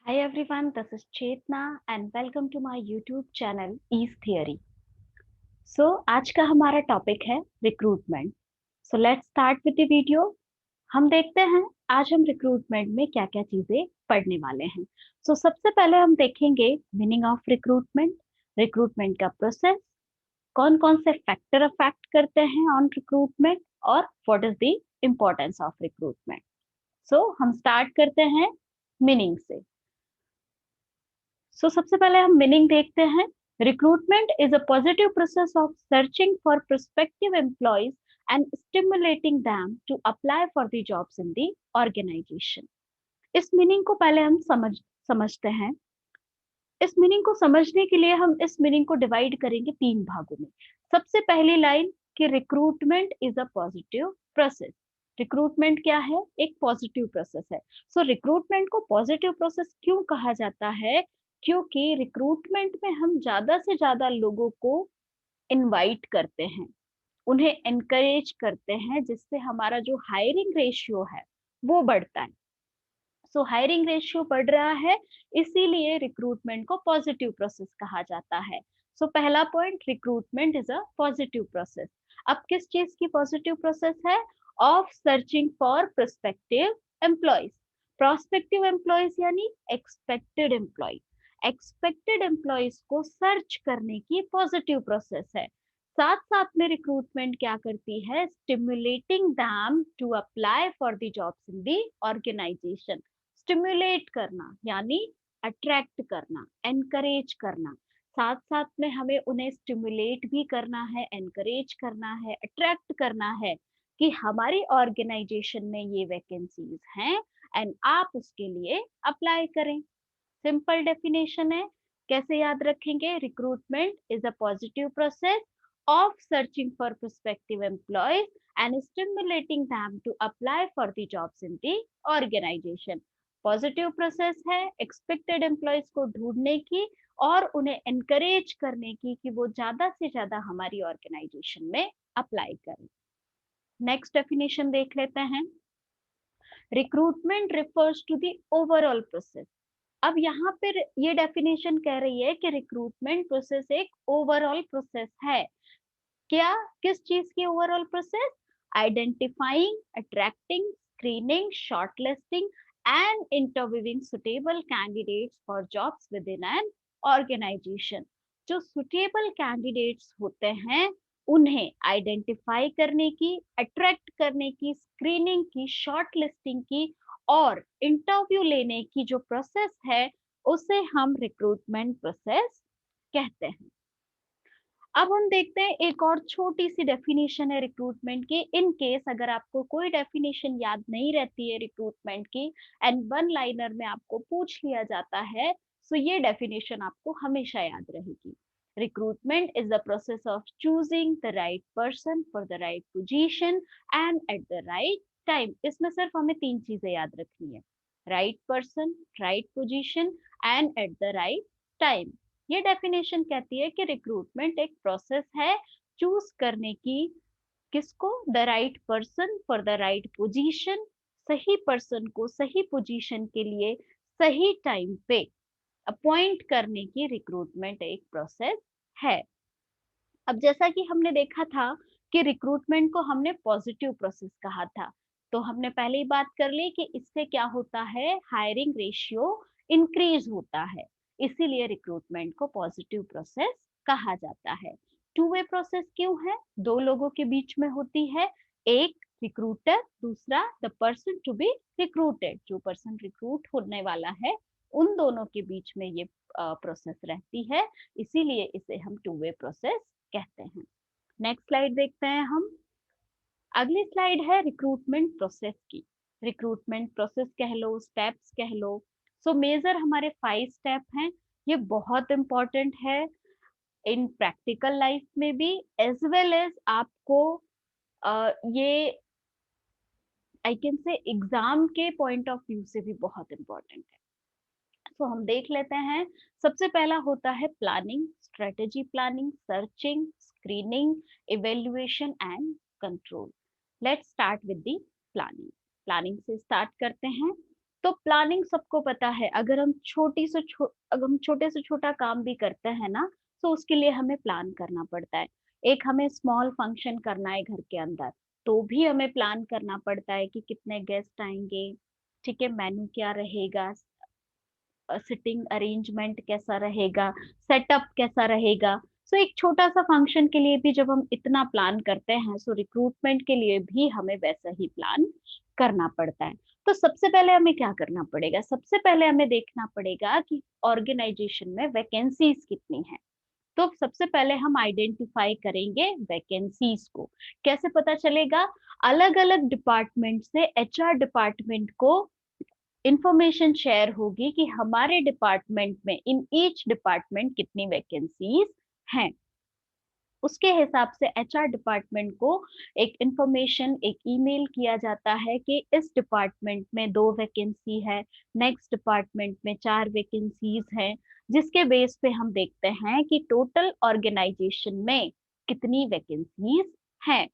Hi everyone, this is Chetna and welcome to my YouTube channel Ease Theory. आज का हमारा topic है recruitment. Let's start with the video. हम देखते हैं आज हम रिक्रूटमेंट में क्या-क्या चीजें पढ़ने वाले हैं. सबसे पहले हम देखेंगे मीनिंग ऑफ रिक्रूटमेंट, रिक्रूटमेंट का प्रोसेस, कौन-कौन से फैक्टर अफेक्ट करते हैं ऑन रिक्रूटमेंट और what is the importance of recruitment. हम स्टार्ट करते हैं मीनिंग से. सबसे पहले हम मीनिंग देखते हैं. Recruitment is a positive process of searching for prospective employees and stimulating them to apply for the jobs in the organisation. इस मीनिंग को पहले हम समझते हैं. इस मीनिंग को समझने के लिए हम इस मीनिंग को डिवाइड करेंगे तीन भागों में. सबसे पहली लाइन कि recruitment is a positive process. Recruitment क्या है? एक पॉजिटिव प्रोसेस है. रिक्रूटमेंट को पॉजिटिव प्रोसेस क्यों कहा जाता है? क्योंकि रिक्रूटमेंट में हम ज्यादा से ज्यादा लोगों को इनवाइट करते हैं, उन्हें एनकरेज करते हैं, जिससे हमारा जो हायरिंग रेशियो है वो बढ़ता है. हायरिंग रेशियो बढ़ रहा है, इसीलिए रिक्रूटमेंट को पॉजिटिव प्रोसेस कहा जाता है. पहला point, recruitment is a positive process. अब किस चीज की पॉजिटिव प्रोसेस है? Of searching for prospective employees. Prospective employees यानी एक्सपेक्टेड एम्प्लॉय. एक्सपेक्टेड एम्प्लॉयज को सर्च करने की पॉजिटिव प्रोसेस है. साथ साथ में रिक्रूटमेंट क्या करती है? Stimulating them to apply for the jobs in the organisation. Stimulate करना यानी अट्रैक्ट करना, एनकरेज करना. साथ साथ में हमें उन्हें स्टिमुलेट भी करना है, एनकरेज करना है, अट्रैक्ट करना है कि हमारी ऑर्गेनाइजेशन में ये वैकेंसीज हैं एंड आप उसके लिए अप्लाई करें. सिंपल डेफिनेशन है. कैसे याद रखेंगे? Recruitment is a positive process of searching for prospective employees and stimulating them to apply for the jobs in the organization. Positive process है एक्सपेक्टेड एम्प्लॉयज को ढूंढने की और उन्हें एनकरेज करने की कि वो ज्यादा से ज्यादा हमारी ऑर्गेनाइजेशन में अप्लाई करें. नेक्स्ट डेफिनेशन देख लेते हैं. Recruitment refers to the overall process. अब यहाँ पर ये डेफिनेशन कह रही है कि रिक्रूटमेंट प्रोसेस एक ओवरऑल प्रोसेस है. क्या? किस चीज की overall process? Identifying, attracting, screening, shortlisting and interviewing suitable candidates for jobs within an organisation. जो सुटेबल कैंडिडेट्स होते हैं उन्हें आइडेंटिफाई करने की, अट्रैक्ट करने की, स्क्रीनिंग की, शॉर्टलिस्टिंग की और इंटरव्यू लेने की जो प्रोसेस है उसे हम रिक्रूटमेंट प्रोसेस कहते हैं. अब हम देखते हैं एक और छोटी सी डेफिनेशन है रिक्रूटमेंट की. इन केस अगर आपको कोई डेफिनेशन याद नहीं रहती है रिक्रूटमेंट की एंड वन लाइनर में आपको पूछ लिया जाता है, ये डेफिनेशन आपको हमेशा याद रहेगी. Recruitment is the process of choosing the right person for the right position and at the right time. इसमें सिर्फ हमें तीन चीजें याद रखनी है: right person, right position and at the right time. ये डेफिनेशन कहती है कि रिक्रूटमेंट एक प्रोसेस है चूज करने की. किसको? The right person for the right position. सही पर्सन को सही पोजीशन के लिए सही टाइम पे अपॉइंट करने की रिक्रूटमेंट एक प्रोसेस है. अब जैसा कि हमने देखा था कि रिक्रूटमेंट को हमने पॉजिटिव प्रोसेस कहा था, तो हमने पहले ही बात कर ली कि इससे क्या होता है? हायरिंग रेशियो इंक्रीज होता है, इसीलिए रिक्रूटमेंट को पॉजिटिव प्रोसेस कहा जाता है. टू वे प्रोसेस क्यों है? दो लोगों के बीच में होती है, एक रिक्रूटर, दूसरा the person to be recruited. जो पर्सन रिक्रूट होने वाला है उन दोनों के बीच में ये प्रोसेस रहती है, इसीलिए इसे हम टू वे प्रोसेस कहते हैं. नेक्स्ट स्लाइड देखते हैं हम. अगली स्लाइड है रिक्रूटमेंट प्रोसेस की. रिक्रूटमेंट प्रोसेस कह लो, स्टेप्स कह लो. मेजर हमारे 5 स्टेप हैं. ये बहुत इंपॉर्टेंट है इन प्रैक्टिकल लाइफ में भी एज वेल एज आपको ये आई कैन से एग्जाम के पॉइंट ऑफ व्यू से भी बहुत इंपॉर्टेंट है. हम देख लेते हैं. सबसे पहला होता है planning, strategy planning, searching, screening, evaluation and control. Let's start with the planning. Planning से स्टार्ट करते हैं. तो प्लानिंग सबको पता है, अगर हम अगर हम छोटे से छोटा काम भी करते हैं ना, तो उसके लिए हमें प्लान करना पड़ता है। एक हमें स्मॉल फंक्शन करना है घर के अंदर, तो भी हमें प्लान करना पड़ता है कि कितने गेस्ट आएँगे, ठीक है? मेन्यू क्या रहेगा, सिटिंग अरेंजमेंट कैसा रहेगा, सेटअप कैसा रहेगा। सो एक छोटा-सा फंक्शन के लिए भी जब हम इतना प्लान करते हैं, सो रिक्रूटमेंट के लिए भी हमें वैसा ही प्लान करना पड़ता है। तो सबसे पहले हमें क्या करना पड़ेगा? सबसे पहले हमें देखना पड़ेगा कि ऑर्गेनाइजेशन में वैकेंसीज़ कितनी हैं। तो सबसे पहले हम आइडेंटिफाई करेंगे वैकेंसीज़ को। कैसे पता चलेगा? अलग-अलग डिपार्टमेंट से एचआर डिपार्टमेंट को इन्फॉर्मेशन शेयर होगी कि हमारे डिपार्टमेंट में इन ईच डिपार्टमेंट कितनी वैकेंसीज हैं। उसके हिसाब से एचआर डिपार्टमेंट को एक इन्फॉर्मेशन, एक ईमेल किया जाता है कि इस डिपार्टमेंट में 2 वैकेंसी है, नेक्स्ट डिपार्टमेंट में 4 वैकेंसीज हैं, जिसके बेस पे हम देखते हैं कि टोटल ऑर्गेनाइजेशन में कितनी वैकेंसीज हैं।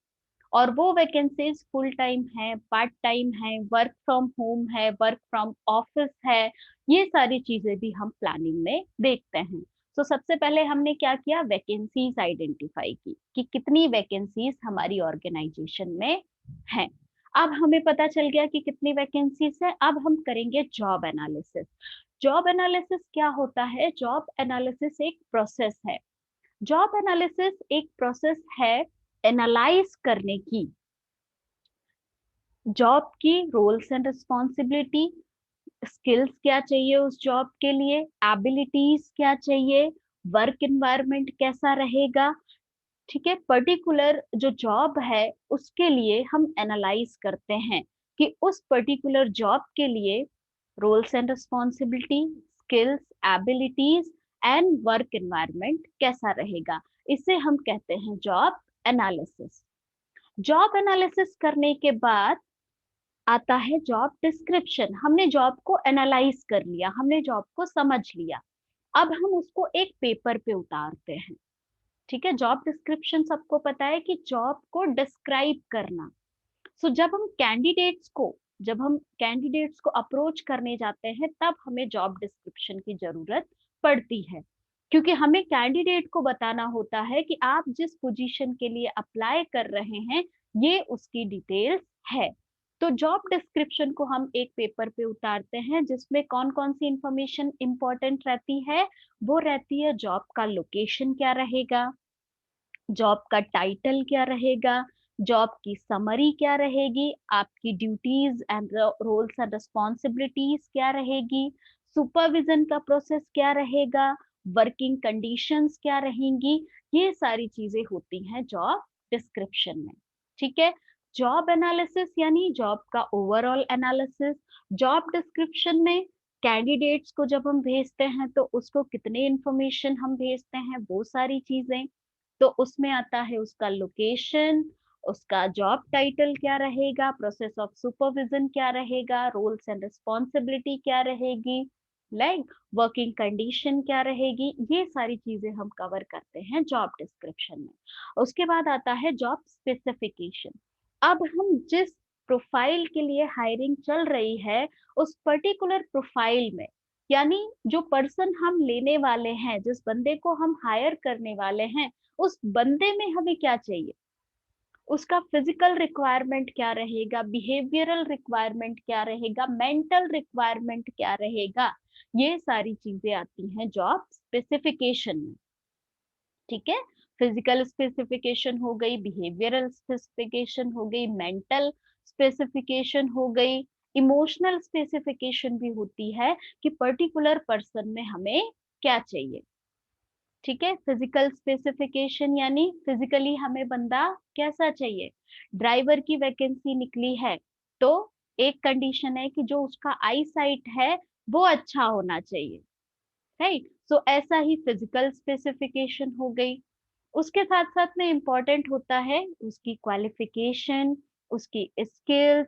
और वो वैकेंसीज फुल टाइम है, पार्ट टाइम है, वर्क फ्रॉम होम है, वर्क फ्रॉम ऑफिस है, ये सारी चीजें भी हम प्लानिंग में देखते हैं। तो सबसे पहले हमने क्या किया? वैकेंसीज आइडेंटिफाई की कि कितनी वैकेंसीज हमारी ऑर्गेनाइजेशन में हैं। अब हमें पता चल गया कि कितनी वैकेंसीज है, अब हम करेंगे जॉब एनालिसिस। जॉब एनालिसिस क्या होता है? जॉब एनालिसिस एक प्रोसेस है। जॉब एनालिसिस एक प्रोसेस है एनालाइज करने की, जॉब की रोल्स एंड रिस्पॉन्सिबिलिटी, स्किल्स क्या चाहिए उस जॉब के लिए, एबिलिटीज क्या चाहिए, वर्क एनवायरनमेंट कैसा रहेगा, ठीक है? पर्टिकुलर जो जॉब है उसके लिए हम एनालाइज करते हैं कि उस पर्टिकुलर जॉब के लिए roles and responsibility, skills, abilities and work environment कैसा रहेगा। इसे हम कहते हैं जॉब एनालिसिस। जॉब एनालिसिस करने के बाद आता है जॉब डिस्क्रिप्शन। हमने जॉब को एनालाइज कर लिया, हमने जॉब को समझ लिया, अब हम उसको एक पेपर पे उतारते हैं, ठीक है? जॉब डिस्क्रिप्शन सबको पता है कि जॉब को डिस्क्राइब करना। सो जब हम कैंडिडेट्स को अप्रोच करने जाते हैं, तब हमें जॉब डिस्क्रिप्शन की जरूरत पड़ती है, क्योंकि हमें कैंडिडेट को बताना होता है कि आप जिस पोजीशन के लिए अप्लाई कर रहे हैं, ये उसकी डिटेल्स है। तो जॉब डिस्क्रिप्शन को हम एक पेपर पे उतारते हैं, जिसमें कौन कौन सी इंफॉर्मेशन इंपॉर्टेंट रहती है। वो रहती है जॉब का लोकेशन क्या रहेगा, जॉब का टाइटल क्या रहेगा, जॉब की समरी क्या रहेगी, आपकी duties and roles and responsibilities क्या रहेगी, सुपरविजन का प्रोसेस क्या रहेगा, वर्किंग कंडीशंस क्या रहेंगी। ये सारी चीजें होती हैं जॉब डिस्क्रिप्शन में, ठीक है? जॉब एनालिसिस यानी जॉब का ओवरऑल एनालिसिस। जॉब डिस्क्रिप्शन में कैंडिडेट्स को जब हम भेजते हैं तो उसको कितने इंफॉर्मेशन हम भेजते हैं, वो सारी चीजें। तो उसमें आता है उसका लोकेशन, उसका जॉब टाइटल क्या रहेगा, प्रोसेस ऑफ सुपरविजन क्या रहेगा, रोल्स एंड रिस्पॉन्सिबिलिटी क्या रहेगी, लाइक वर्किंग कंडीशन क्या रहेगी। ये सारी चीजें हम कवर करते हैं जॉब डिस्क्रिप्शन में। उसके बाद आता है जॉब स्पेसिफिकेशन। अब हम जिस प्रोफाइल के लिए हायरिंग चल रही है, उस पर्टिकुलर प्रोफाइल में, यानी जो पर्सन हम लेने वाले हैं, जिस बंदे को हम हायर करने वाले हैं, उस बंदे में हमें क्या चाहिए, उसका फिजिकल रिक्वायरमेंट क्या रहेगा, बिहेवियरल रिक्वायरमेंट क्या रहेगा, मेंटल रिक्वायरमेंट क्या रहेगा। ये सारी चीजें आती हैं जॉब स्पेसिफिकेशन में, ठीक है? फिजिकल स्पेसिफिकेशन हो गई, बिहेवियरल स्पेसिफिकेशन हो गई, मेंटल स्पेसिफिकेशन हो गई, इमोशनल स्पेसिफिकेशन भी होती है कि पर्टिकुलर पर्सन में हमें क्या चाहिए, ठीक है? फिजिकल स्पेसिफिकेशन यानी फिजिकली हमें बंदा कैसा चाहिए। ड्राइवर की वैकेंसी निकली है, तो एक कंडीशन है कि जो उसका आई साइट है वो अच्छा होना चाहिए, राइट? सो ऐसा ही फिजिकल स्पेसिफिकेशन हो गई। उसके साथ साथ में इम्पोर्टेंट होता है उसकी क्वालिफिकेशन, उसकी स्किल्स,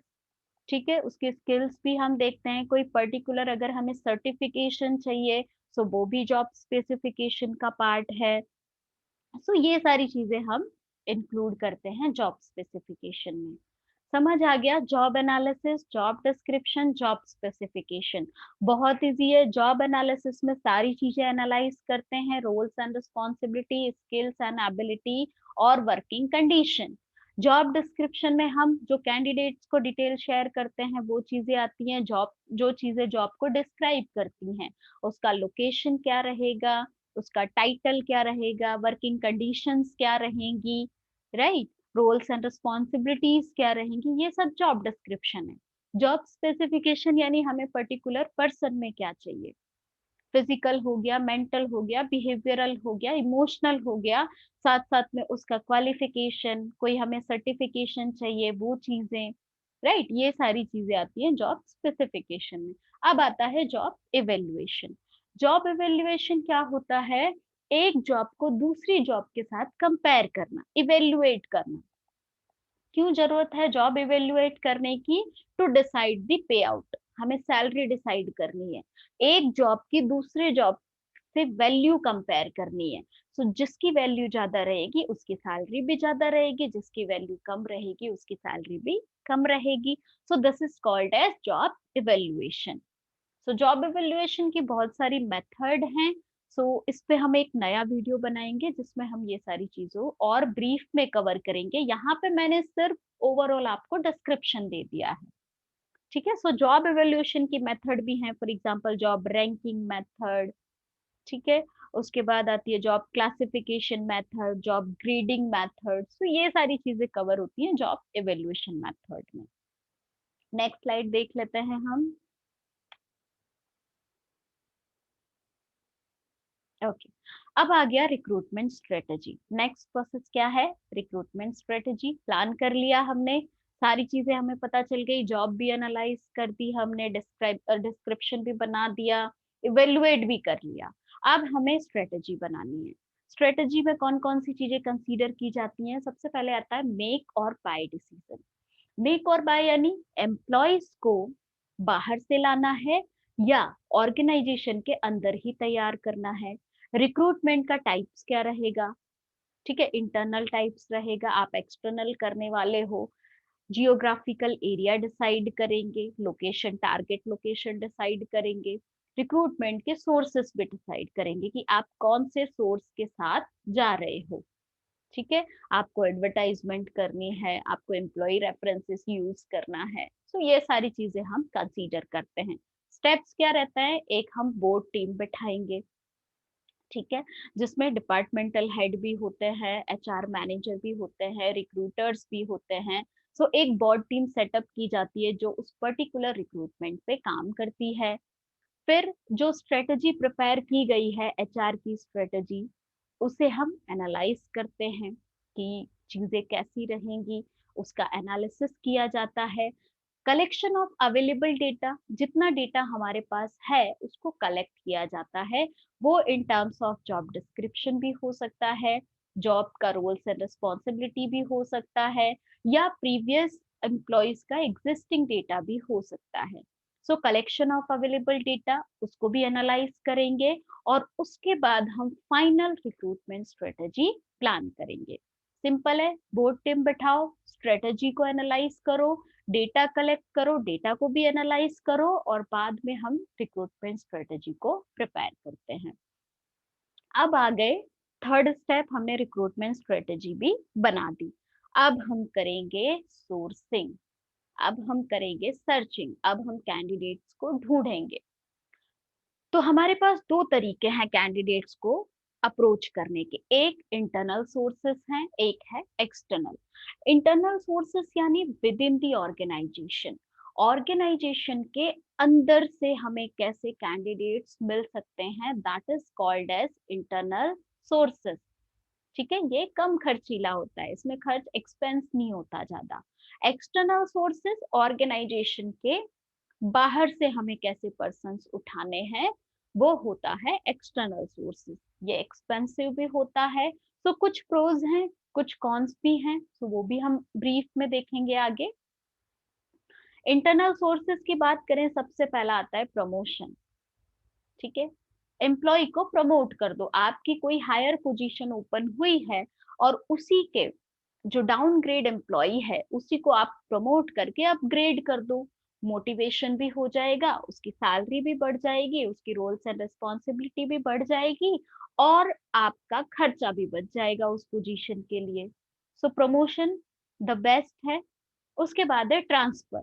ठीक है? उसके स्किल्स भी हम देखते हैं, कोई पर्टिकुलर अगर हमें सर्टिफिकेशन चाहिए, सो वो भी जॉब स्पेसिफिकेशन का पार्ट है। सो ये सारी चीजें हम इंक्लूड करते हैं जॉब स्पेसिफिकेशन में। समझ आ गया? Job analysis, job description, job specification. बहुत इजी है। जॉब एनालिसिस में सारी चीजें एनालाइज करते हैं, roles and responsibility, skills and ability और वर्किंग कंडीशन। जॉब डिस्क्रिप्शन में हम जो कैंडिडेट्स को डिटेल शेयर करते हैं वो चीजें आती हैं। जॉब, जो चीजें जॉब को डिस्क्राइब करती हैं, उसका लोकेशन क्या रहेगा, उसका टाइटल क्या रहेगा, वर्किंग कंडीशंस क्या रहेंगी, राइट, रोल्स एंड रिस्पॉन्सिबिलिटीज क्या रहेंगी, ये सब जॉब डिस्क्रिप्शन है। जॉब स्पेसिफिकेशन यानी हमें पर्टिकुलर पर्सन में क्या चाहिए, फिजिकल हो गया, मेंटल हो गया, बिहेवियरल हो गया, इमोशनल हो गया, साथ साथ में उसका क्वालिफिकेशन, कोई हमें सर्टिफिकेशन चाहिए, वो चीजें, राइट, ये सारी चीजें आती हैं जॉब स्पेसिफिकेशन में। अब आता है जॉब इवेल्युएशन। जॉब इवेल्युएशन क्या होता है? एक जॉब को दूसरी जॉब के साथ कंपेयर करना, इवेल्युएट करना। क्यों जरूरत है जॉब इवेल्युएट करने की? To decide the pay out, हमें सैलरी डिसाइड करनी है, एक जॉब की दूसरे जॉब से वैल्यू कंपेयर करनी है। सो जिसकी वैल्यू ज्यादा रहेगी उसकी सैलरी भी ज्यादा रहेगी, जिसकी वैल्यू कम रहेगी उसकी सैलरी भी कम रहेगी। So this is called as job evaluation. So job evaluation की बहुत सारी मेथड हैं। सो इस पे हम एक नया वीडियो बनाएंगे जिसमें हम ये सारी चीजों और ब्रीफ में कवर करेंगे। यहाँ पे मैंने सिर्फ ओवरऑल आपको डिस्क्रिप्शन दे दिया है, ठीक है। सो जॉब इवेल्युएशन की मेथड भी हैं, for example job ranking method, ठीक है। उसके बाद आती है job classification method, job grading method. So ये सारी चीजें कवर होती हैं जॉब इवेल्युएशन मेथड में। नेक्स्ट स्लाइड देख लेते हैं हम। ओके, अब आ गया रिक्रूटमेंट स्ट्रेटजी। नेक्स्ट प्रोसेस क्या है? Recruitment strategy. प्लान कर लिया हमने, सारी चीजें हमें पता चल गई, जॉब भी एनालाइज कर दी हमने, डिस्क्रिप्शन भी बना दिया, इवेलुएट भी कर लिया। अब हमें स्ट्रेटजी बनानी है। स्ट्रेटजी में कौन कौन सी चीजें कंसीडर की जाती हैं? सबसे पहले आता है मेक और बाय डिसीजन। मेक और बाय यानी एम्प्लॉयज को बाहर से लाना है या ऑर्गेनाइजेशन के अंदर ही तैयार करना है। रिक्रूटमेंट का टाइप्स क्या रहेगा? ठीक है, इंटरनल टाइप्स रहेगा, आप एक्सटर्नल करने वाले हो। जियोग्राफिकल एरिया डिसाइड करेंगे, लोकेशन, टारगेट लोकेशन डिसाइड करेंगे, रिक्रूटमेंट के सोर्सेस भी डिसाइड करेंगे कि आप कौन से सोर्स के साथ जा रहे हो, ठीक है। आपको एडवर्टाइजमेंट करनी है, आपको एम्प्लॉय रेफरेंसेस यूज करना है। सो ये सारी चीजें हम कंसीडर करते हैं। स्टेप्स क्या रहता है? एक हम बोर्ड टीम बिठाएंगे, ठीक है, जिसमें डिपार्टमेंटल हेड भी होते हैं, एचआर मैनेजर भी होते हैं, रिक्रूटर्स भी होते हैं। सो एक बोर्ड टीम सेटअप की जाती है जो उस पर्टिकुलर रिक्रूटमेंट पे काम करती है। फिर जो स्ट्रेटजी प्रिपेयर की गई है, एचआर की स्ट्रेटजी, उसे हम एनालाइज करते हैं कि चीजें कैसी रहेंगी, उसका एनालिसिस किया जाता है। कलेक्शन ऑफ अवेलेबल डेटा, जितना डेटा हमारे पास है उसको कलेक्ट किया जाता है। वो in terms of job description भी हो सकता है, जॉब का रोल्स एंड रिस्पॉन्सिबिलिटी भी हो सकता है, या प्रीवियस एम्प्लॉयज का एग्जिस्टिंग डेटा भी हो सकता है। सो कलेक्शन ऑफ अवेलेबल डेटा, उसको भी एनालाइज करेंगे और उसके बाद हम फाइनल रिक्रूटमेंट स्ट्रेटजी प्लान करेंगे। सिंपल है, बोर्ड टीम बैठाओ, स्ट्रेटजी को एनालाइज करो, डेटा कलेक्ट करो, डेटा को भी एनालाइज करो और बाद में हम रिक्रूटमेंट स्ट्रेटजी को प्रिपेयर करते हैं। अब आ गए थर्ड स्टेप, हमने रिक्रूटमेंट स्ट्रेटजी भी बना दी। अब हम करेंगे सोर्सिंग, अब हम करेंगे सर्चिंग, अब हम कैंडिडेट्स को ढूंढेंगे। तो हमारे पास दो तरीके हैं कैंडिडेट्स को अप्रोच करने के, एक इंटरनल सोर्सेस हैं, एक है एक्सटर्नल। इंटरनल सोर्सेस यानी within the organisation, organisation के अंदर से हमें कैसे कैंडिडेट्स मिल सकते हैं, that is called as internal sources, ठीक है। ये कम खर्चीला होता है, इसमें खर्च एक्सपेंस नहीं होता ज्यादा। एक्सटर्नल सोर्सेस ऑर्गेनाइजेशन के बाहर से हमें कैसे पर्सन्स उठाने हैं, वो होता है एक्सटर्नल सोर्सेस। ये एक्सपेंसिव भी होता है। तो कुछ प्रोज हैं, कुछ कॉन्स भी हैं, तो वो भी हम ब्रीफ में देखेंगे आगे। इंटरनल सोर्सेस की बात करें, सबसे पहला आता है प्रमोशन, ठीक है। एम्प्लॉय को प्रमोट कर दो, आपकी कोई हायर पोजीशन ओपन हुई है और उसी के जो डाउनग्रेड एम्प्लॉई है उसी को आप प्रमोट करके अपग्रेड कर दो, मोटिवेशन भी हो जाएगा, उसकी सैलरी भी बढ़ जाएगी, उसकी रोल्स एंड रिस्पॉन्सिबिलिटी भी बढ़ जाएगी और आपका खर्चा भी बच जाएगा उस पोजीशन के लिए। सो प्रमोशन द बेस्ट है। उसके बाद है ट्रांसफर।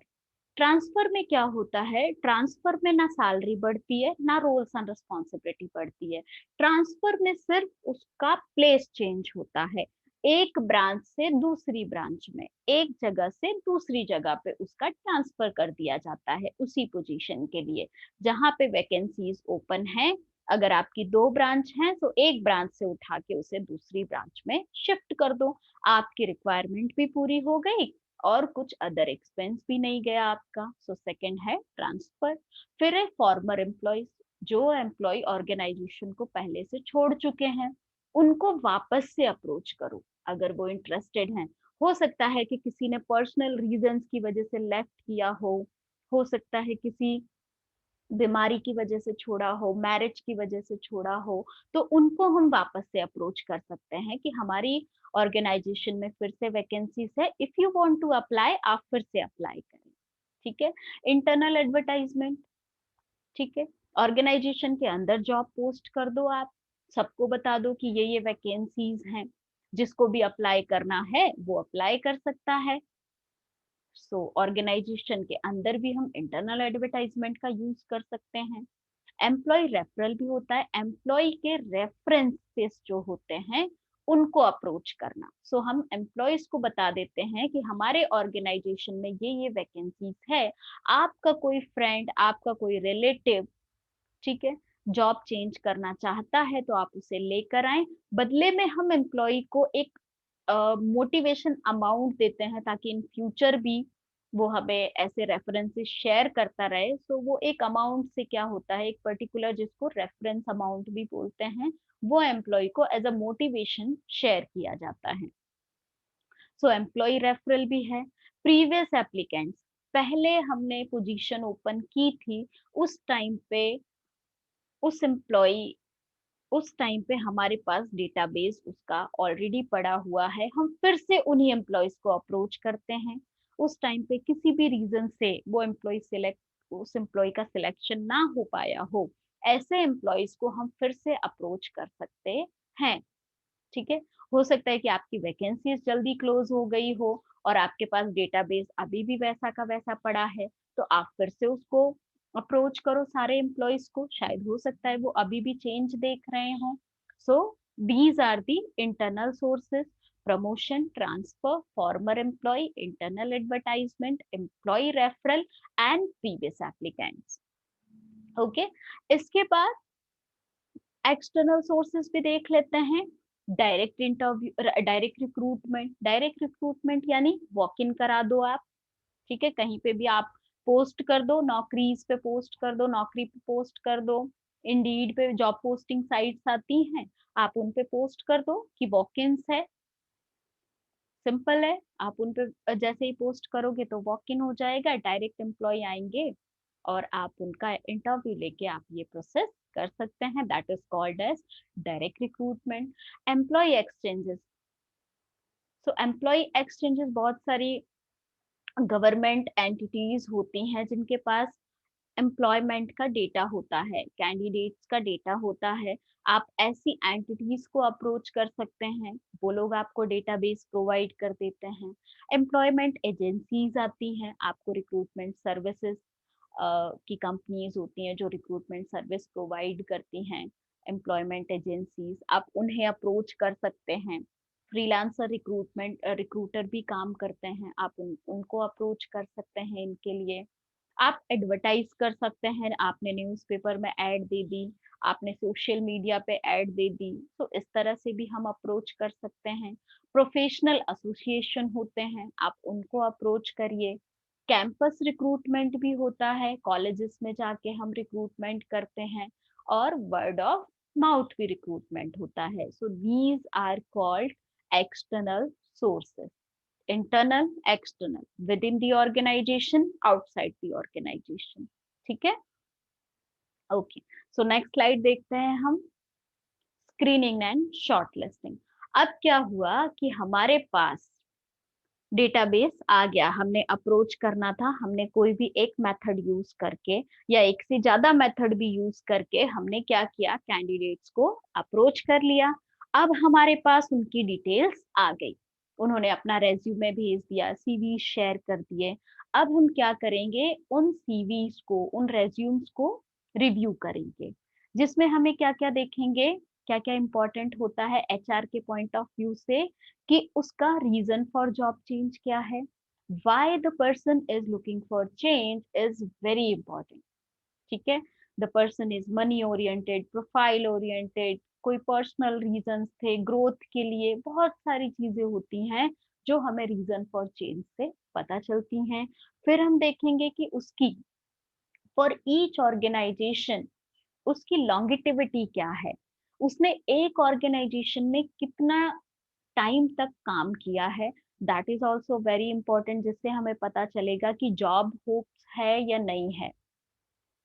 ट्रांसफर में क्या होता है, ट्रांसफर में ना सैलरी बढ़ती है ना रोल्स एंड रिस्पॉन्सिबिलिटी बढ़ती है। ट्रांसफर में सिर्फ उसका प्लेस चेंज होता है, एक ब्रांच से दूसरी ब्रांच में, एक जगह से दूसरी जगह पे उसका ट्रांसफर कर दिया जाता है उसी पोजीशन के लिए। जहां पे वैकेंसीज ओपन है, अगर आपकी 2 ब्रांच हैं तो एक ब्रांच से उठा के उसे दूसरी ब्रांच में शिफ्ट कर दो। आपकी रिक्वायरमेंट भी पूरी हो गई और कुछ अदर एक्सपेंस भी नहीं गया आपका। सो सेकंड है ट्रांसफर। फिर है फॉर्मर एम्प्लॉयज, जो एम्प्लॉय ऑर्गेनाइजेशन को पहले से छोड़ चुके हैं, उनको वापस से अप्रोच करो अगर वो इंटरेस्टेड हैं। हो सकता है कि किसी ने पर्सनल रीजंस की वजह से लेफ्ट किया हो सकता है किसी बीमारी की वजह से छोड़ा हो, मैरिज की वजह से छोड़ा हो, तो उनको हम वापस से अप्रोच कर सकते हैं कि हमारी ऑर्गेनाइजेशन में फिर से वैकेंसीज है, if you want to apply आप फिर से अप्लाई करें। ठीक है। इंटरनल एडवर्टाइजमेंट, ठीक है, ऑर्गेनाइजेशन के अंदर जॉब पोस्ट कर दो आप, सबको बता दो कि ये वैकेंसीज हैं, जिसको भी अप्लाई करना है वो अप्लाई कर सकता है। सो ऑर्गेनाइजेशन के अंदर भी हम इंटरनल एडवर्टाइजमेंट का यूज कर सकते हैं। एम्प्लॉय रेफरल भी होता है, एम्प्लॉय के रेफरेंसेस जो होते हैं उनको अप्रोच करना। सो हम एम्प्लॉयज को बता देते हैं कि हमारे ऑर्गेनाइजेशन में ये वैकेंसीज है, आपका कोई फ्रेंड, आपका कोई रिलेटिव, ठीक है, जॉब चेंज करना चाहता है तो आप उसे लेकर आए। बदले में हम एम्प्लॉय को एक मोटिवेशन अमाउंट देते हैं ताकि इन फ्यूचर भी वो हमें ऐसे रेफरेंसेस शेयर करता रहे। सो वो एक अमाउंट से क्या होता है, एक पर्टिकुलर जिसको रेफरेंस अमाउंट भी बोलते हैं, वो एम्प्लॉय को एज अ मोटिवेशन शेयर किया जाता है। सो एम्प्लॉय रेफरल भी है। प्रीवियस एप्लीकेंट्स, पहले हमने पोजीशन ओपन की थी, उस टाइम पे उस एम्प्लॉय उस टाइम पे हमारे पास डेटाबेस उसका ऑलरेडी पड़ा हुआ है, हम फिर से उन्हीं एम्प्लॉयज को अप्रोच करते हैं। उस टाइम पे किसी भी रीजन से वो एम्प्लॉय सिलेक्ट उस एम्प्लॉय का सिलेक्शन ना हो पाया हो, ऐसे एम्प्लॉयज को हम फिर से अप्रोच कर सकते हैं। ठीक है। हो सकता है कि आपकी वैकेंसीज जल्दी क्लोज हो गई हो और आपके पास डेटाबेस अभी भी वैसा का वैसा पड़ा है, तो आप फिर से उसको अप्रोच करो सारे एम्प्लॉयज को, शायद हो सकता है वो अभी भी चेंज देख रहे हो। So these are the internal sources: promotion, transfer, former employee, internal advertisement, employee referral and previous applicants. Okay. इसके बाद एक्सटर्नल सोर्सेस भी देख लेते हैं। डायरेक्ट इंटरव्यू, डायरेक्ट रिक्रूटमेंट यानी वॉक इन करा दो आप। ठीक है, कहीं पे भी आप पोस्ट कर दो, नौकरीज पे पोस्ट कर दो, नौकरी पे पोस्ट कर दो, इंडीड पे जॉब पोस्टिंग साइट्स आती हैं, आप उन पे पोस्ट कर दो कि वॉक इन्स है। सिंपल है, आप उन पे जैसे ही पोस्ट करोगे तो वॉक इन हो जाएगा, डायरेक्ट एम्प्लॉय आएंगे और आप उनका इंटरव्यू लेके आप ये प्रोसेस कर सकते हैं। That is called as direct recruitment. Employ exchanges, so employ exchanges बहुत सारी गवर्नमेंट एंटिटीज होती हैं जिनके पास एम्प्लॉयमेंट का डेटा होता है, कैंडिडेट्स का डेटा होता है। आप ऐसी एंटिटीज को अप्रोच कर सकते हैं, वो लोग आपको डेटाबेस प्रोवाइड कर देते हैं। एम्प्लॉयमेंट एजेंसीज आती हैं, आपको रिक्रूटमेंट सर्विसेज की कंपनीज होती हैं जो रिक्रूटमेंट सर्विस प्रोवाइड करती हैं। एम्प्लॉयमेंट एजेंसीज, आप उन्हें अप्रोच कर सकते हैं। फ्रीलांसर रिक्रूटर भी काम करते हैं, आप उनको अप्रोच कर सकते हैं इनके लिए। आप एडवर्टाइज कर सकते हैं, आपने न्यूज़पेपर में ऐड दे दी, आपने सोशल मीडिया पे ऐड दे दी, तो इस तरह से भी हम अप्रोच कर सकते हैं। प्रोफेशनल एसोसिएशन होते हैं, आप उनको अप्रोच करिए। कैंपस रिक्रूटमेंट भी होता है, कॉलेजेस में जाके हम रिक्रूटमेंट करते हैं। और वर्ड ऑफ माउथ भी रिक्रूटमेंट होता है। So these are called external sources: internal, external, within the organization, outside the organization। ठीक है। ओके। सो नेक्स्ट स्लाइड देखते हैं हम, स्क्रीनिंग एंड शॉर्टलिस्टिंग। अब क्या हुआ कि हमारे पास डेटाबेस आ गया, हमने अप्रोच करना था, हमने कोई भी एक मेथड यूज करके या एक से ज्यादा मेथड भी यूज करके हमने क्या किया, कैंडिडेट्स को अप्रोच कर लिया। अब हमारे पास उनकी डिटेल्स आ गई, उन्होंने अपना रेज्यूमे भेज दिया, सीवी शेयर कर दिए। अब हम क्या करेंगे, उन सीवीज को, उन रेज्यूम्स को रिव्यू करेंगे, जिसमें हमें क्या क्या देखेंगे, क्या क्या इंपॉर्टेंट होता है एचआर के पॉइंट ऑफ व्यू से, कि उसका रीजन फॉर जॉब चेंज क्या है, why the person is looking for change is very important. ठीक है, the person is money oriented, profile oriented, कोई पर्सनल रीजंस थे, ग्रोथ के लिए, बहुत सारी चीजें होती हैं जो हमें रीजन फॉर चेंज से पता चलती हैं। फिर हम देखेंगे कि उसकी, फॉर ईच ऑर्गेनाइजेशन, उसकी लॉन्गेटिविटी क्या है, उसने एक ऑर्गेनाइजेशन में कितना टाइम तक काम किया है, that is also very important, जिससे हमें पता चलेगा कि जॉब होप्स है या नहीं है।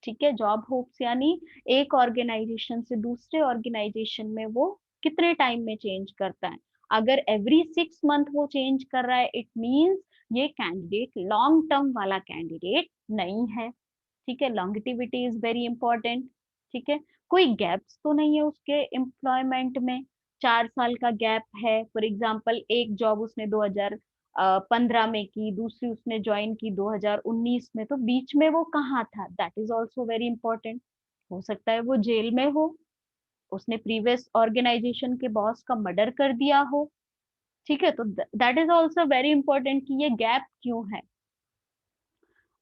ठीक है, जॉब होप्स यानी एक ऑर्गेनाइजेशन से दूसरे ऑर्गेनाइजेशन में वो कितने टाइम में चेंज करता है। अगर एवरी 6 मंथ वो चेंज कर रहा है, इट मीन्स ये कैंडिडेट लॉन्ग टर्म वाला कैंडिडेट नहीं है। ठीक है, लॉन्गिटिविटी इज वेरी इंपॉर्टेंट। ठीक है, कोई गैप्स तो नहीं है उसके एम्प्लॉयमेंट में, 4 साल का गैप है, फॉर एग्जांपल एक जॉब उसने 2015 में की, दूसरी उसने ज्वाइन की 2019 में, तो बीच में वो कहाँ था, that is also very important. हो सकता है वो जेल में हो, उसने प्रीवियस ऑर्गेनाइजेशन के बॉस का मर्डर कर दिया हो। ठीक है, तो that is also very important कि ये गैप क्यों है।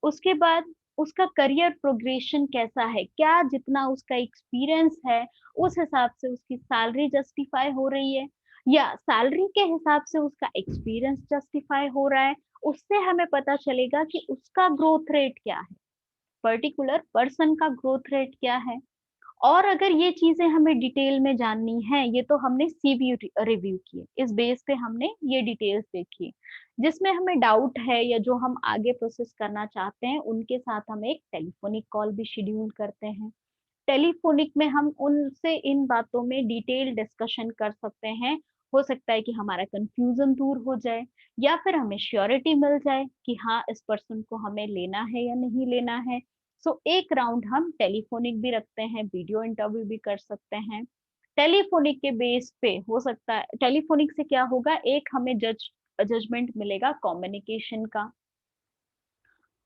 उसके बाद उसका करियर प्रोग्रेशन कैसा है, क्या जितना उसका एक्सपीरियंस है उस हिसाब से उसकी सैलरी जस्टिफाई हो रही है, या सैलरी के हिसाब से उसका एक्सपीरियंस जस्टिफाई हो रहा है। उससे हमें पता चलेगा कि उसका ग्रोथ रेट क्या है, पर्टिकुलर पर्सन का ग्रोथ रेट क्या है। और अगर ये चीजें हमें डिटेल में जाननी है, ये तो हमने सीवी रिव्यू किए, इस बेस पे हमने ये डिटेल्स देखी। जिसमें हमें डाउट है या जो हम आगे प्रोसेस करना चाहते हैं, उनके साथ हम एक टेलीफोनिक कॉल भी शेड्यूल करते हैं। टेलीफोनिक में हम उनसे इन बातों में डिटेल डिस्कशन कर सकते हैं। हो सकता है कि हमारा कंफ्यूजन दूर हो जाए, या फिर हमें श्योरिटी मिल जाए कि हाँ, इस पर्सन को हमें लेना है या नहीं लेना है। सो एक राउंड हम टेलीफोनिक भी रखते हैं, वीडियो इंटरव्यू भी कर सकते हैं। टेलीफोनिक के बेस पे हो सकता है, टेलीफोनिक से क्या होगा, एक हमें जजमेंट मिलेगा कम्युनिकेशन का।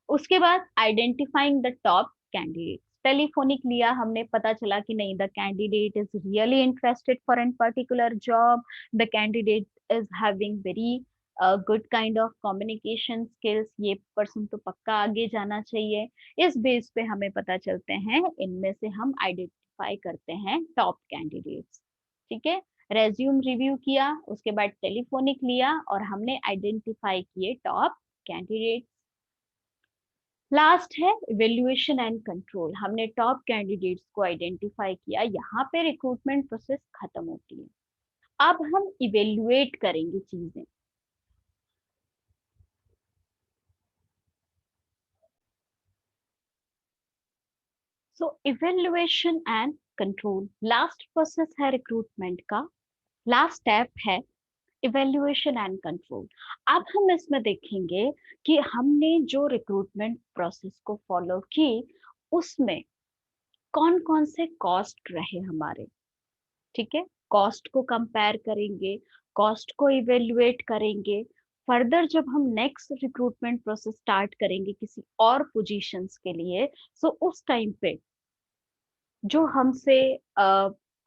उसके बाद identifying the top candidate, telephonic लिया हमने, पता चला कि नहीं, the candidate is really interested for an particular job, the candidate is having very good kind of communication skills, ये पर्सन तो पक्का आगे जाना चाहिए। इस बेस पे हमें पता चलते हैं, इनमें से हम आइडेंटिफाई करते हैं टॉप कैंडिडेट्स। ठीक है, रेज्यूम रिव्यू किया, उसके बाद टेलीफोनिक लिया और हमने आइडेंटिफाई किए टॉप कैंडिडेट। लास्ट है इवेल्युएशन एंड कंट्रोल, हमने टॉप कैंडिडेट्स को आइडेंटिफाई किया, यहाँ पे रिक्रूटमेंट प्रोसेस खत्म होती है। अब हम इवेल्युएट करेंगे चीजें। So evaluation and control last process है रिक्रूटमेंट का, लास्ट स्टेप है इवेल्युएशन एंड कंट्रोल। अब हम इसमें देखेंगे कि हमने जो रिक्रूटमेंट प्रोसेस को फॉलो की, उसमें कौन कौन से कॉस्ट रहे हमारे। ठीक है, कॉस्ट को कंपेयर करेंगे, कॉस्ट को इवेल्युएट करेंगे। फर्दर जब हम नेक्स्ट रिक्रूटमेंट प्रोसेस स्टार्ट करेंगे किसी और पोजीशंस के लिए, सो उस टाइम पे जो हमसे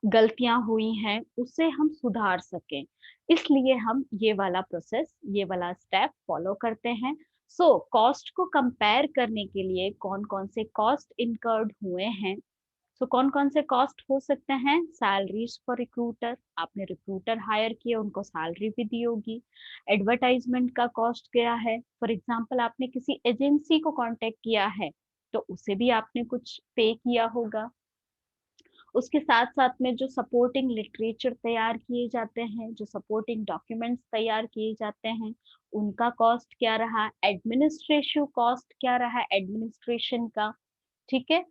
गलतियां हुई हैं उससे हम सुधार सकें, इसलिए हम ये वाला प्रोसेस, ये वाला स्टेप फॉलो करते हैं। सो कॉस्ट को कंपेयर करने के लिए कौन कौन से कॉस्ट इनकर्ड हुए हैं, सो कौन कौन से कॉस्ट हो सकते हैं, सैलरीज फॉर रिक्रूटर, आपने रिक्रूटर हायर किए, उनको सैलरी भी दी होगी। एडवर्टाइजमेंट का कॉस्ट क्या है, फॉर एग्जांपल आपने किसी एजेंसी को कांटेक्ट किया है, तो उसे भी आपने कुछ पे किया होगा। उसके साथ साथ में जो सपोर्टिंग लिटरेचर तैयार किए जाते हैं, जो सपोर्टिंग डॉक्यूमेंट्स तैयार किए जाते हैं, उनका कॉस्ट क्या रहा, एडमिनिस्ट्रेटिव कॉस्ट क्या रहा एडमिनिस्ट्रेशन का। ठीक है,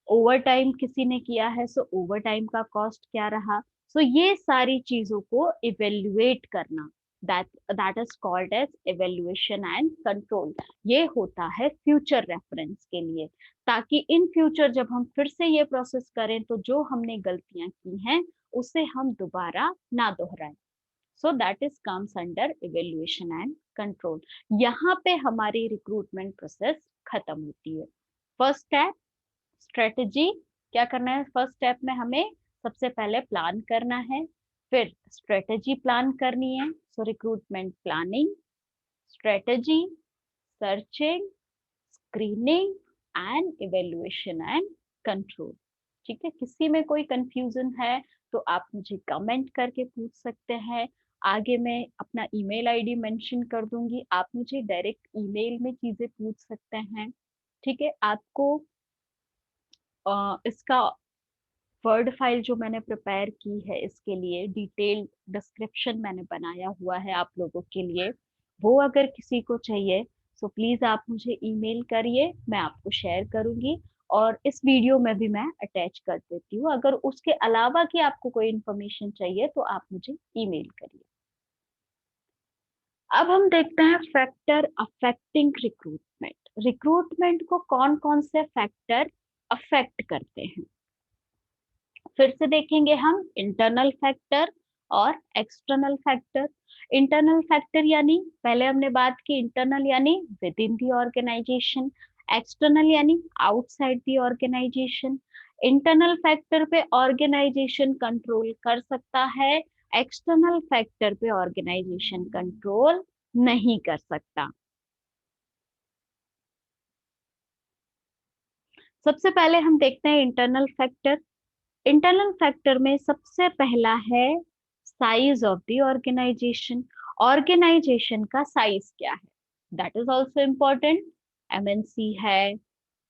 ओवर टाइम किसी ने किया है, सो ओवर टाइम का कॉस्ट क्या रहा। सो ये सारी चीजों को इवेल्युएट करना, that is called as evaluation and control. ये होता है फ्यूचर रेफरेंस के लिए, ताकि इन फ्यूचर जब हम फिर से ये प्रोसेस करें तो जो हमने गलतियां की हैं उसे हम दोबारा ना दोहराएं। सो that is comes under evaluation and control. यहाँ पे हमारी रिक्रूटमेंट प्रोसेस खत्म होती है। फर्स्ट स्टेप स्ट्रेटजी, क्या करना है फर्स्ट स्टेप में, हमें सबसे पहले प्लान करना है, फिर स्ट्रेटजी प्लान करनी है। So recruitment planning, strategy, searching, screening and evaluation and control. ठीक है, किसी में कोई कंफ्यूजन है तो आप मुझे कमेंट करके पूछ सकते हैं। आगे मैं अपना ईमेल आईडी मेंशन कर दूंगी, आप मुझे डायरेक्ट ईमेल में चीजें पूछ सकते हैं। ठीक है, आपको इसका वर्ड फाइल जो मैंने प्रिपेयर की है इसके लिए डिटेल डिस्क्रिप्शन मैंने बनाया हुआ है आप लोगों के लिए, वो अगर किसी को चाहिए तो प्लीज आप मुझे ईमेल करिए, मैं आपको शेयर करूंगी और इस वीडियो में भी मैं अटैच कर देती हूँ। अगर उसके अलावा की आपको कोई इंफॉर्मेशन चाहिए तो आप मुझे ईमेल करिए। अब हम देखते हैं फैक्टर अफेक्टिंग रिक्रूटमेंट। रिक्रूटमेंट को कौन कौन से फैक्टर अफेक्ट करते हैं। फिर से देखेंगे हम इंटरनल फैक्टर और एक्सटर्नल फैक्टर। इंटरनल फैक्टर यानी पहले हमने बात की इंटरनल यानी within the organisation, external यानी outside the organisation. Internal factor पे ऑर्गेनाइजेशन कंट्रोल कर सकता है, एक्सटर्नल फैक्टर पे ऑर्गेनाइजेशन कंट्रोल नहीं कर सकता। सबसे पहले हम देखते हैं इंटरनल फैक्टर। इंटरनल फैक्टर में सबसे पहला है size of the organisation. Organization का साइज क्या है, that is also important. MNC है,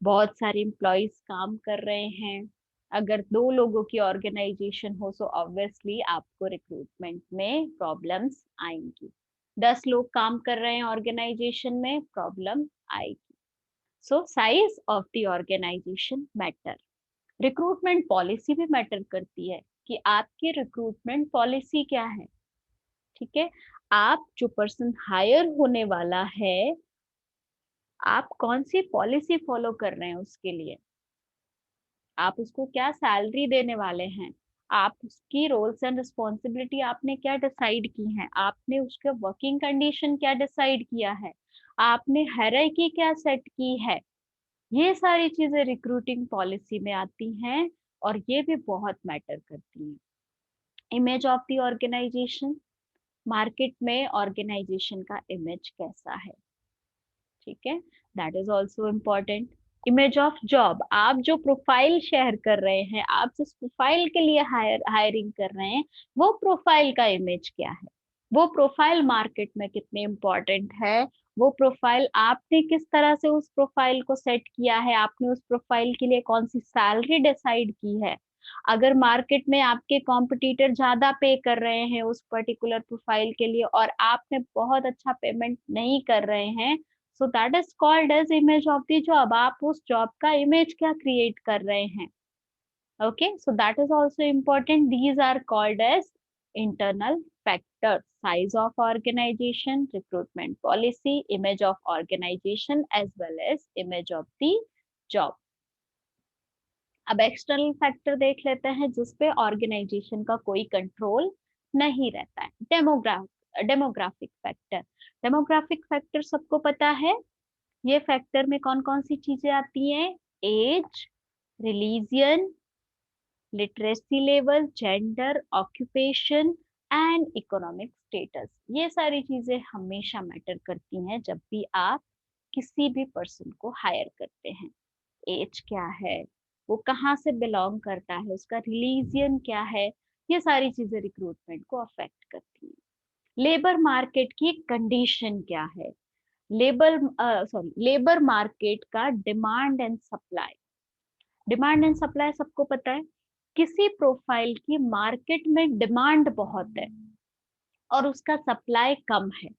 बहुत सारे एम्प्लॉयज काम कर रहे हैं, अगर 2 लोगों की ऑर्गेनाइजेशन हो तो ऑब्वियसली आपको रिक्रूटमेंट में प्रॉब्लम्स आएंगी। 10 लोग काम कर रहे हैं ऑर्गेनाइजेशन में, प्रॉब्लम आएगी। So size of the organisation matter. Recruitment policy भी मैटर करती है कि आपकी रिक्रूटमेंट पॉलिसी क्या है। ठीक है, आप जो पर्सन हायर होने वाला है आप कौन सी पॉलिसी फॉलो कर रहे हैं उसके लिए, आप उसको क्या सैलरी देने वाले हैं, आप उसकी रोल्स एंड रिस्पॉन्सिबिलिटी आपने क्या डिसाइड की है, आपने उसके वर्किंग कंडीशन क्या डिसाइड किया है, आपने हायरार्की क्या सेट की है। ये सारी चीजें रिक्रूटिंग पॉलिसी में आती हैं और ये भी बहुत मैटर करती हैं। Image of the organization, market में ऑर्गेनाइजेशन का इमेज कैसा है। ठीक है, that is also important. Image of job, आप जो प्रोफाइल शेयर कर रहे हैं, आप जिस प्रोफाइल के लिए हायरिंग कर रहे हैं वो प्रोफाइल का इमेज क्या है, वो प्रोफाइल मार्केट में कितने इम्पोर्टेंट है, वो प्रोफाइल आपने किस तरह से उस प्रोफाइल को सेट किया है, आपने उस प्रोफाइल के लिए कौन सी सैलरी डिसाइड की है। अगर मार्केट में आपके कॉम्पिटिटर ज्यादा पे कर रहे हैं उस पर्टिकुलर प्रोफाइल के लिए और आपने बहुत अच्छा पेमेंट नहीं कर रहे हैं, so that is called as image of the job. आप उस जॉब का इमेज क्या क्रिएट कर रहे हैं। Okay, so that is also important. These are called as internal factors: size of organization, recruitment policy, image of organization as well as image of the job. अब external factor देख लेते हैं जिसपे organisation का कोई कंट्रोल नहीं रहता है। Demographic factor. डेमोग्राफिक फैक्टर सबको पता है, ये फैक्टर में कौन कौन सी चीजें आती हैं, age, religion, literacy level, gender, occupation and economic status. ये सारी चीजें हमेशा मैटर करती हैं जब भी आप किसी भी पर्सन को हायर करते हैं। एज क्या है, वो कहाँ से बिलोंग करता है, उसका रिलीजियन क्या है, ये सारी चीजें रिक्रूटमेंट को अफेक्ट करती हैं। लेबर मार्केट की कंडीशन क्या है, लेबर मार्केट का demand and supply. Demand and supply सबको पता है, किसी प्रोफाइल की मार्केट में डिमांड बहुत है और उसका सप्लाई कम है।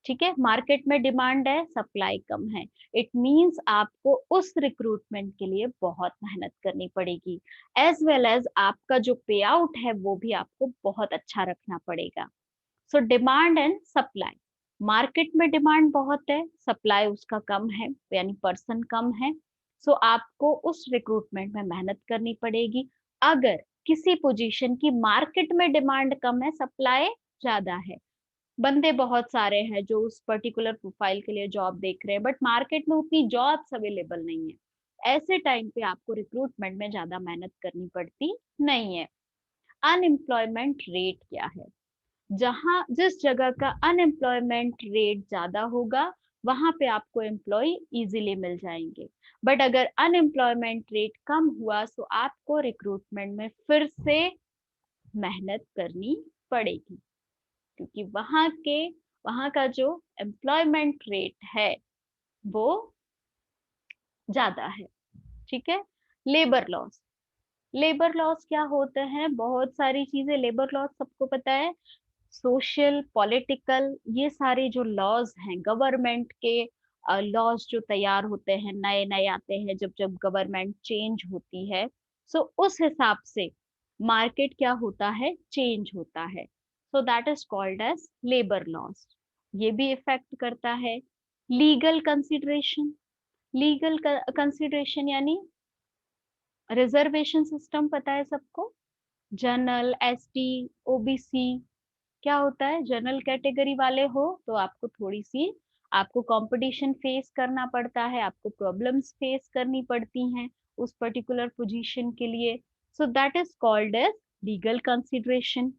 ठीक है, मार्केट में डिमांड है, सप्लाई कम है, इट मींस आपको उस रिक्रूटमेंट के लिए बहुत मेहनत करनी पड़ेगी, एज वेल एज आपका जो पे आउट है वो भी आपको बहुत अच्छा रखना पड़ेगा। So demand and supply, market में डिमांड बहुत है, सप्लाई उसका कम है, यानी पर्सन कम है। सो आपको उस रिक्रूटमेंट में मेहनत करनी पड़ेगी। अगर किसी पोजीशन की मार्केट में डिमांड कम है, सप्लाई ज्यादा है, बंदे बहुत सारे हैं जो उस पर्टिकुलर प्रोफाइल के लिए जॉब देख रहे हैं, बट मार्केट में उतनी जॉब्स अवेलेबल नहीं है, ऐसे टाइम पे आपको रिक्रूटमेंट में ज्यादा मेहनत करनी पड़ती नहीं है। अनएम्प्लॉयमेंट रेट क्या है? जहां जिस जगह का अनएम्प्लॉयमेंट रेट ज्यादा होगा, वहां पे आपको एम्प्लॉय इजीली मिल जाएंगे। बट अगर अनएम्प्लॉयमेंट रेट कम हुआ, तो आपको रिक्रूटमेंट में फिर से मेहनत करनी पड़ेगी, क्योंकि वहां का जो एम्प्लॉयमेंट रेट है वो ज्यादा है। ठीक है। लेबर लॉस, लेबर लॉस क्या होते हैं? बहुत सारी चीजें, लेबर लॉस सबको पता है, सोशल पॉलिटिकल, ये सारे जो लॉज हैं गवर्नमेंट के, लॉज जो तैयार होते हैं, नए नए आते हैं जब जब गवर्नमेंट चेंज होती है, सो उस हिसाब से मार्केट क्या होता है, चेंज होता है। So that is called as labour loss, ये भी इफेक्ट करता है। लीगल कंसिडरेशन, लीगल कंसिडरेशन यानी रिजर्वेशन सिस्टम पता है सबको, जनरल, एसटी, ओबीसी, क्या होता है? जनरल कैटेगरी वाले हो तो आपको थोड़ी सी, आपको कंपटीशन फेस करना पड़ता है, आपको प्रॉब्लम्स फेस करनी पड़ती हैं उस पर्टिकुलर पोजीशन के लिए। So that is called as legal consideration,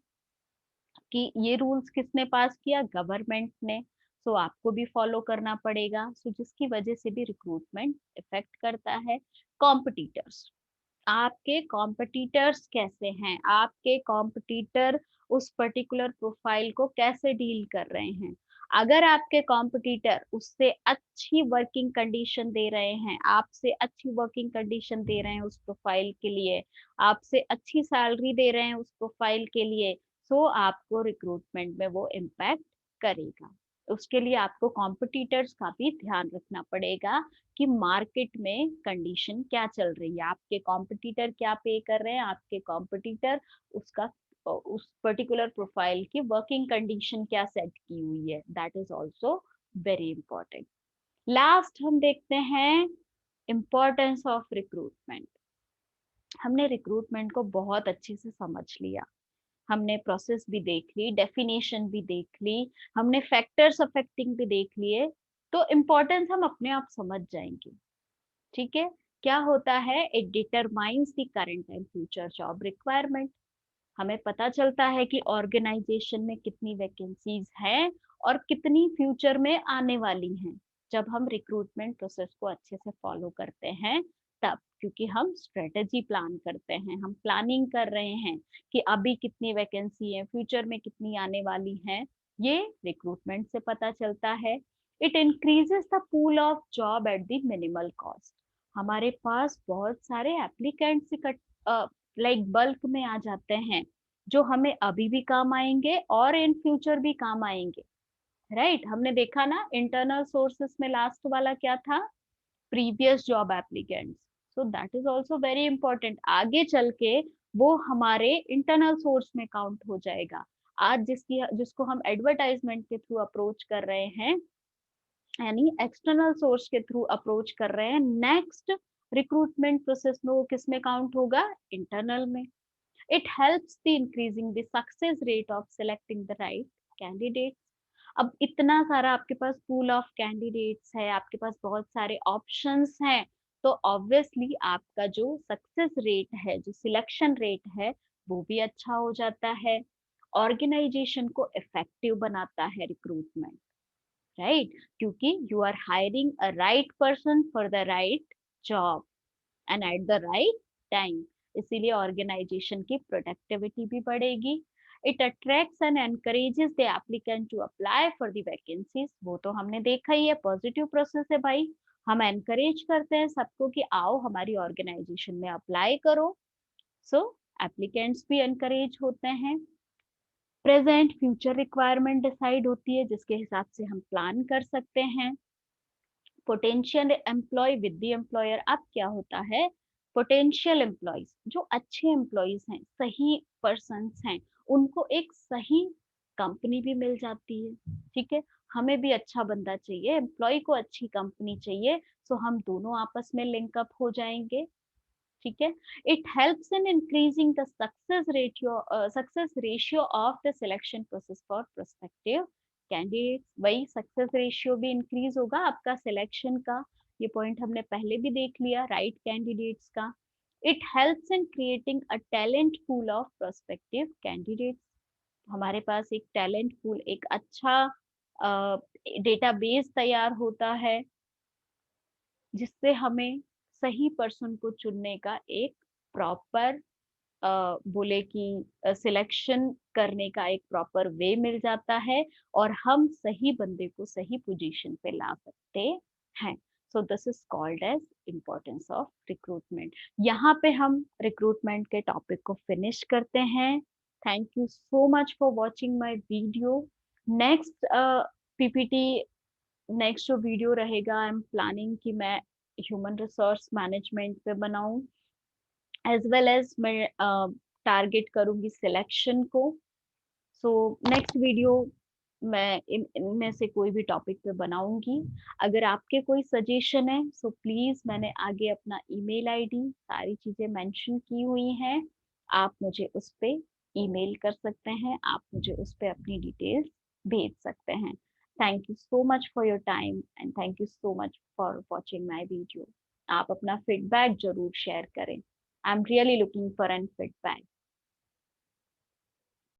कि ये रूल्स किसने पास किया? गवर्नमेंट ने। सो आपको भी फॉलो करना पड़ेगा, सो जिसकी वजह से भी रिक्रूटमेंट इफेक्ट करता है। कॉम्पिटिटर्स, आपके कॉम्पिटिटर्स कैसे हैं, आपके कॉम्पिटिटर उस पर्टिकुलर प्रोफाइल को कैसे डील कर रहे हैं। अगर आपके कॉम्पिटिटर उससे अच्छी वर्किंग कंडीशन दे रहे हैं, आपसे अच्छी वर्किंग कंडीशन दे रहे हैं उस प्रोफाइल के लिए, आपसे अच्छी सैलरी दे रहे हैं उस प्रोफाइल के लिए, तो आपको रिक्रूटमेंट में वो इम्पैक्ट करेगा। उसके लिए आपको कॉम्पिटिटर्स का भी ध्यान रखना पड़ेगा कि मार्केट में कंडीशन क्या चल रही है, आपके कॉम्पिटिटर क्या पे कर रहे हैं, आपके कॉम्पिटिटर उसका उस पर्टिकुलर प्रोफाइल की वर्किंग कंडीशन क्या सेट की हुई है, that is also very important. Last हम देखते हैं इम्पोर्टेंस ऑफ रिक्रूटमेंट। हमने रिक्रूटमेंट को बहुत अच्छे से समझ लिया, हमने प्रोसेस भी देख ली, डेफिनेशन भी देख ली, हमने फैक्टर्स अफेक्टिंग भी देख लिए, तो इम्पोर्टेंस हम अपने आप समझ जाएंगे। ठीक है। क्या होता है? It determines the current and future job requirement, हमें पता चलता है कि ऑर्गेनाइजेशन में कितनी वैकेंसीज हैं और कितनी फ्यूचर में आने वाली हैं, जब हम रिक्रूटमेंट प्रोसेस को अच्छे से फॉलो करते हैं तब, क्योंकि हम स्ट्रेटेजी प्लान करते हैं, हम प्लानिंग कर रहे हैं कि अभी कितनी वैकेंसी है, फ्यूचर में कितनी आने वाली हैं, ये रिक्रूटमेंट से पता चलता है। It increases the pool of job at the minimal cost, हमारे पास बहुत सारे एप्लीकेंट्स लाइक बल्क में आ जाते हैं, जो हमें अभी भी काम आएंगे और इन फ्यूचर भी काम आएंगे। राइट, हमने देखा ना इंटरनल सोर्सेस में लास्ट वाला क्या था? Previous job applicants. So that is also very important, आगे चल के वो हमारे इंटरनल सोर्स में काउंट हो जाएगा। आज जिसको हम एडवर्टाइजमेंट के थ्रू अप्रोच कर रहे हैं, यानी एक्सटर्नल सोर्स के थ्रू अप्रोच कर रहे हैं, नेक्स्ट रिक्रूटमेंट प्रोसेस में वो किस में काउंट होगा? इंटरनल में। It helps the increasing the success rate of selecting the right candidates. अब इतना सारा आपके पास पूल ऑफ कैंडिडेट्स है, आपके पास बहुत सारे ऑप्शंस हैं, तो ऑब्वियसली आपका जो सक्सेस रेट है, जो सिलेक्शन रेट है, वो भी अच्छा हो जाता है। ऑर्गेनाइजेशन को इफेक्टिव बनाता है रिक्रूटमेंट, राइट, क्योंकि you are hiring a right person for the right job and at the right time, इसीलिए ऑर्गेनाइजेशन की प्रोडक्टिविटी भी बढ़ेगी। It attracts and encourages the applicant to apply for the vacancies, वो तो हमने देखा ही है, पॉजिटिव प्रोसेस है भाई, हम एनकरेज करते हैं सबको कि आओ हमारी ऑर्गेनाइजेशन में अप्लाई करो। सो एप्लीकेंट्स भी एनकरेज होते हैं। प्रेजेंट फ्यूचर रिक्वायरमेंट डिसाइड होती है, जिसके हिसाब से हम प्लान कर सकते हैं। Potential employ with the employer, अब क्या होता है? पोटेंशियल एम्प्लॉयज जो अच्छे एम्प्लॉयज हैं, सही पर्सन्स हैं, उनको एक सही कंपनी भी मिल जाती है, ठीक है? हमें भी अच्छा बंदा चाहिए, एम्प्लॉयी को अच्छी कंपनी चाहिए, सो हम दोनों आपस में लिंक अप हो जाएँगे, ठीक है? It helps in increasing the success ratio of the selection process for prospective candidates. वही सक्सेस रेशियो भी इंक्रीज़ होगा आपका सिलेक्शन का, ये पॉइंट हमने पहले भी देख लिया, राइट कैंडिडेट्स का। It helps in creating a talent pool of prospective candidates. हमारे पास एक टैलेंट पूल, एक अच्छा डेटाबेस तैयार होता है, जिससे हमें सही पर्सन को चुनने का एक प्रॉपर बोले कि सिलेक्शन करने का एक प्रॉपर वे मिल जाता है और हम सही बंदे को सही पोजीशन पे ला सकते हैं। So this is called as importance of recruitment. यहाँ पे हम रिक्रूटमेंट के टॉपिक को फिनिश करते हैं। Thank you so much for watching my video. Next PPT, next जो वीडियो रहेगा, आई एम प्लानिंग कि मैं ह्यूमन रिसोर्स मैनेजमेंट पे बनाऊं, एज वेल एज मैं टारगेट करूंगी सिलेक्शन को। सो नेक्स्ट वीडियो मैं इनमें से कोई भी टॉपिक पे बनाऊंगी। अगर आपके कोई सजेशन है सो प्लीज, मैंने आगे अपना ईमेल आईडी सारी चीजें मेंशन की हुई हैं, आप मुझे उस पे ईमेल कर सकते हैं, आप मुझे उस पे अपनी डिटेल्स भेज सकते हैं। Thank you so much for your time and thank you so much for watching my video. आप अपना फीडबैक जरूर शेयर करें। I am really looking for an feedback.